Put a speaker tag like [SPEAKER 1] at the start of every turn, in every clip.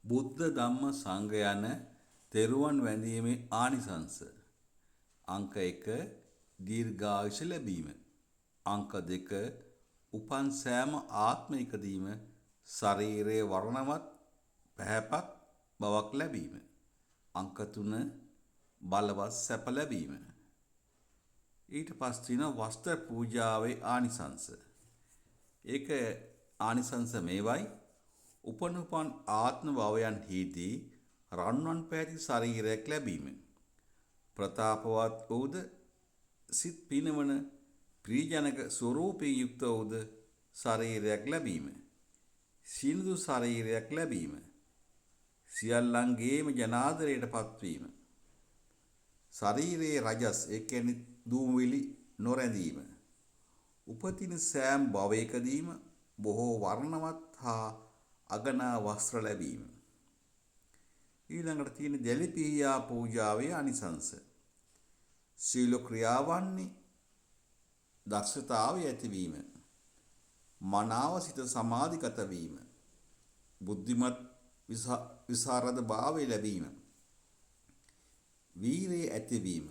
[SPEAKER 1] බුද්ධ ධම්ම සංඝ යන තෙරුවන් වැඳීමේ ආනිසංස. අංක 1 දීර්ඝායුෂ ලැබීම. අංක 2 උපන් සෑම ආත්මයකදීම ශරීරයේ වර්ණවත් පැහැපත් බවක් ලැබීම. අංක 3 බලවත් සැප ලැබීම. ඊට පස්සේ වස්ත්‍ර පූජාවේ ආනිසංස. ඒක ආනිසංස මේවයි. උපන් ආත්ම භවයන්හිදී රන්වන් පැහැති ශරීරයක් ලැබීම. ප්‍රතාපවත් වූද සිත් පිනවන ප්‍රීජනක ස්වරූපයෙන් යුක්ත වූද ශරීරයක් ලැබීම. සිනිඳු ශරීරයක් ලැබීම. සියල්ලන්ගේම ජනාදරයට පත්වීම. ශරීරයේ රජස් ඒ කියන්නේ දූවිලි නොරැඳීම. උපතින සෑම භවයකදීම බොහෝ වර්ණවත් හා අගනා වස්ත්‍ර ලැබීම. ඊළඟට තියෙන දැලිපියා පූජාවේ ආනිසංස. සීල ක්‍රියාවන්හි දක්ෂතාවය ඇතිවීම. මනාව සිත සමාධිගත වීම. බුද්ධිමත් විසරද භාවය ලැබීම. වීරිය ඇතිවීම.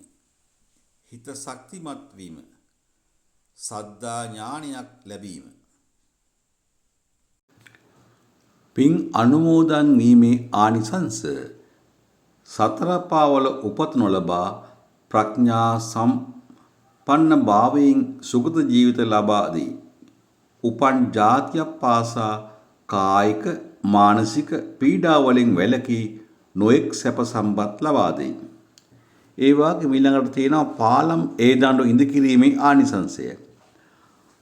[SPEAKER 1] හිත ශක්තිමත් වීම. සද්ධා ඥානයක් ලැබීම. පින් අනුමෝදන් වීමේ ආනිසංස. සතර පාවල උපත නොලබා ප්‍රඥා සම්පන්න භාවයෙන් සුගත ජීවිත ලබා දී. උපන් ජාතිය පාසා කායික මානසික පීඩා වලින් වැළකී නොඑක් සැප සම්පත් ලබා දෙයි. ඒ වගේම ඊළඟට තියෙනවා පාලම් ඒ දඬු ඉඳ කිරීමේ ආනිසංසය.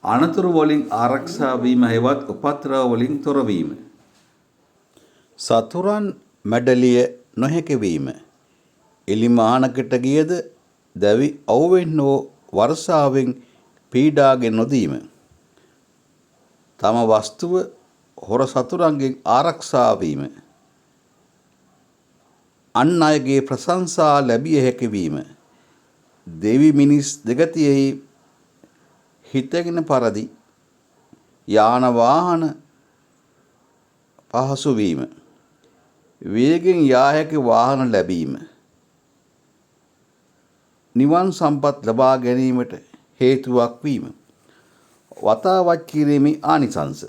[SPEAKER 1] අනතුරු වලින් ආරක්ෂා වීම හෙවත් උපද්‍රව වලින් තොර වීම. සතුරන් මැඩලිය නොහැකි වීම. එලිමානකට ගියද දැවි අවුවෙන් හෝ වර්ෂාවෙන් පීඩාගෙන නොදීම. තම වස්තුව හොර සතුරන්ගෙන් ආරක්ෂා වීම. අන් අයගේ ප්‍රශංසා ලැබිය හැකි වීම. දෙවි මිනිස් දෙගතියෙහි හිතගෙන පරදි යාන වාහන පහසු වීම. වේගෙන් යා හැකි වාහන ලැබීම. නිවන් සම්පත් ලබා ගැනීමට හේතුවක් වීම. වතාවත් කිරීමේ ආනිසංස.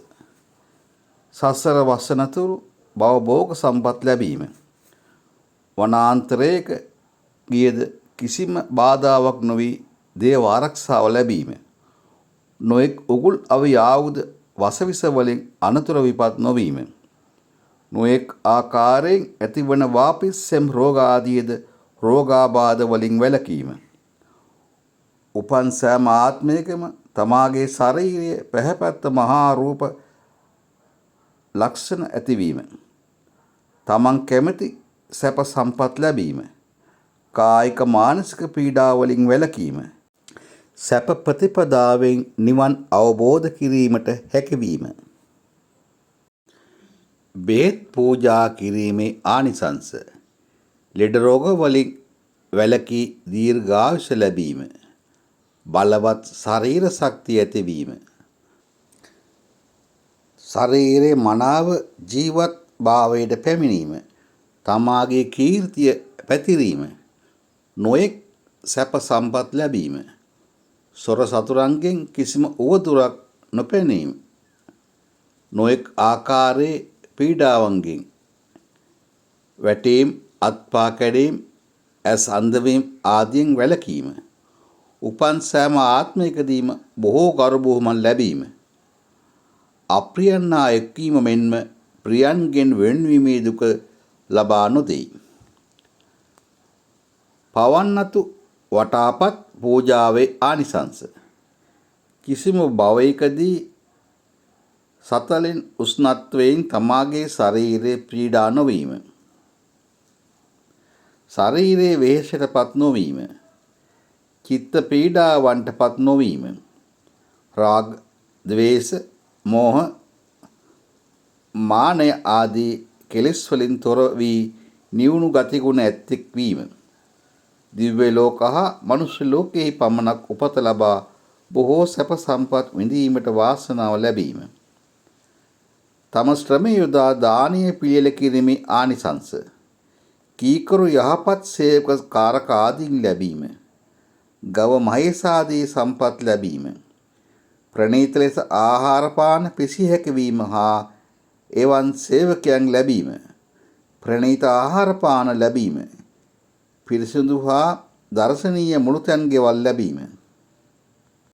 [SPEAKER 1] සසර වසනතුරු භවභෝග සම්පත් ලැබීම. වනාන්තරයක ගියද කිසිම බාධාවක් නොවී දේව ආරක්ෂාව ලැබීම. නොඑක් උගුල් අවි ආයුධ වසවිස වලින් අනතුරු විපත් නොවීම. නොඑක් ආකාරයෙන් ඇතිවන වාපිස්සෙම් රෝග ආදීද රෝගාබාධ වලින් වැළකීම. උපන් සෑම ආත්මයකම තමාගේ ශරීරයේ පැහැපත්ත මහා රූප ලක්ෂණ ඇතිවීම. තමන් කැමති සැප සම්පත් ලැබීම. කායික මානසික පීඩා වලින් වැළකීම. සැප ප්‍රතිපදාවෙන් නිවන් අවබෝධ කිරීමට හැකිවීම. බෙහෙත් පූජා කිරීමේ ආනිසංස. ලෙඩ රෝග වලින් වැළකී දීර්ඝායුෂ ලැබීම. බලවත් ශරීර ශක්තිය ඇතිවීම. ශරීරයේ මනාව ජීවත් භාවයට පැමිණීම. තමාගේ කීර්තිය පැතිරීම. නොඑක් සැප සම්පත් ලැබීම. සොර සතුරන්ගෙන් කිසිම උවදුරක් නොපැනීම. නොඑක් ආකාරයේ පීඩාවන්ගෙන් වැටීම් අත්පා කැඩීම් ඇස් අන්ධවීම ආදියෙන් වැළකීම. උපන් සෑම ආත්මයකදීම බොහෝ කරු බුහුමන් ලැබීම. අප්‍රියන් හා එක්වීම මෙන්ම ප්‍රියන්ගෙන් වෙන්වීමේ දුක ලබා නොදෙයි. පවන්නතු වටාපත් පූජාවේ ආනිසංස. කිසිම භවයකදී සතලින් උෂ්ණත්වයෙන් තමාගේ ශරීරයේ පීඩා නොවීම. ශරීරයේ වෙහෙසටපත් නොවීම. චිත්ත පීඩාවන්ටපත් නොවීම. රාග, ද්වේෂ, මෝහ, මානය ආදී කෙලෙස් වලින් තොර වී නිවුණු ගතිගුණ ඇත්තෙක් වීම. දිව්‍ය ලෝක හා මනුෂ්‍ය ලෝකයෙහි පමණක් උපත ලබා බොහෝ සැප සම්පත් විඳීමට වාසනාව ලැබීම. තම ශ්‍රමය යොදා දානීය පිළියෙල කිරීමේ ආනිසංස. කීකරු යහපත් සේවක කාරක ආදීන් ලැබීම. ගව මහේසාදී සම්පත් ලැබීම. ප්‍රණීත ලෙස ආහාර පාන පිසිය හැකි වීම හා එවන් සේවකයන් ලැබීම. ප්‍රණීත ආහාර පාන ලැබීම. පිරිසිදු හා දර්ශනීය මුළුතැන් ගෙවල් ලැබීම.